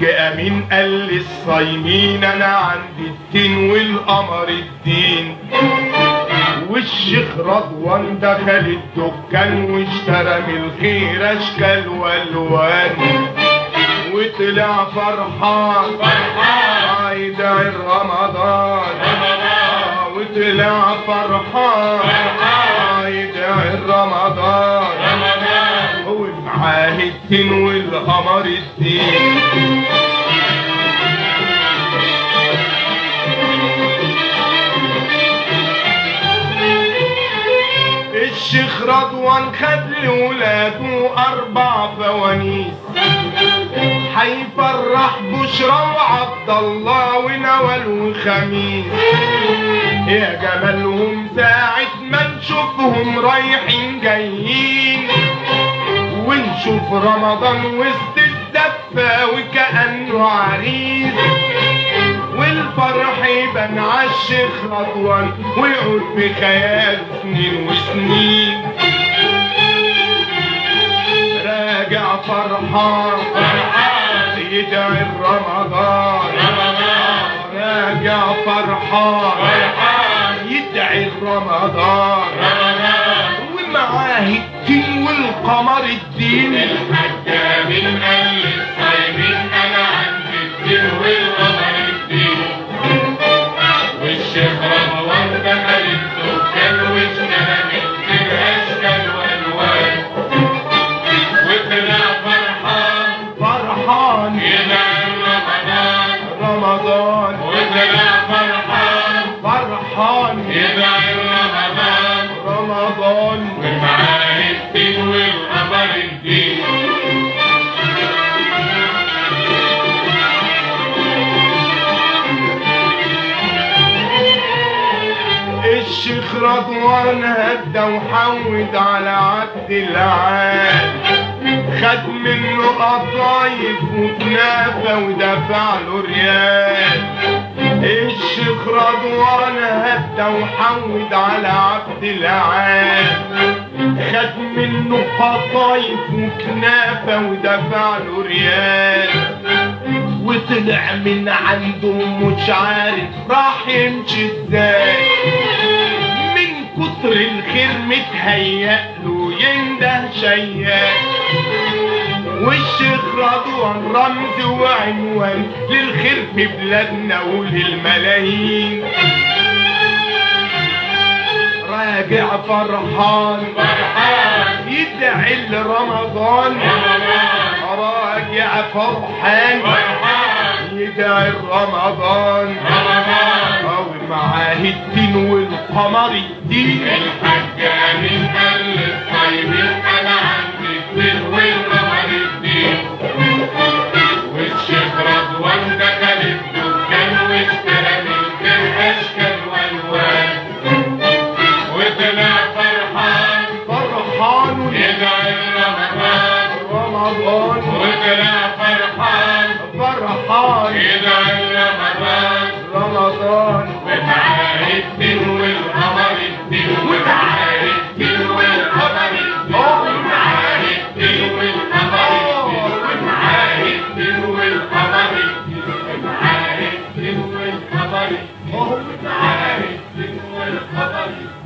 أمين قال للصايمين أنا عندي الدين والقمر الدين. والشيخ رضوان دخل الدكان واشترى من الخير أشكال والوان، وطلع فرحان يدعي رمضان، وطلع فرحان يدعي رمضان، ومعاه الدين والقمر الدين. الشيخ رضوان خد لولاده 4 فوانيس، هيفرح بشرى وعبد الله ونوال وخميس. يا جمالهم ساعة ما نشوفهم رايحين جايين، ونشوف رمضان وسط الزفة وكأنه عريس، والفرح يبان عالشيخ رضوان ويقعد في خياله سنين وسنين. راجع فرحان يدعي رمضان، راجع فرحان يدعي رمضان، ومعاه الدين والقمر الدين. الحاج أمين قال للصايمين أنا عندي الدين والقمر الدين. والشيخ رضوان دخل الدكان واشترى من خير أشكال والوان، وطلع فرحان يدعي رمضان، وطلع فرحان يدعي رمضان، ومعاه الدين والقمر الدين. الشيخ رضوان هدى وحود على عبد العال، خد منه قطايف وكنافة ودفع له ريال. الشيخ رضوان هدى وحود على عبد العال، خد منه قطايف وكنافة ودفع له ريال. وطلع من عنده مش عارف راح يمشي ازاي، من كتر الخير متهيأله ينده شيال. والشيخ رضوان رمز وعنوان للخير في بلادنا وللملايين. راجع فرحان يدعي لرمضان، راجع فرحان يدعي رمضان، ومعاه الدين والقمر الدين. الحاج أمين قال للصايمين أنا عندي الدين والقمر الدين. والشيخ رضوان دخل الدكان واشترى من خير أشكال والوان، وطلع فرحان يدعي رمضان، وطلع فرحان يدعي رمضان، ومعاه الدين والقمر الدين. ومعاه الدين والقمر الدين. ومعاه الدين والقمر الدين. ومعاه الدين والقمر الدين. ومعاه الدين والقمر الدين. ومعاه الدين والقمر الدين.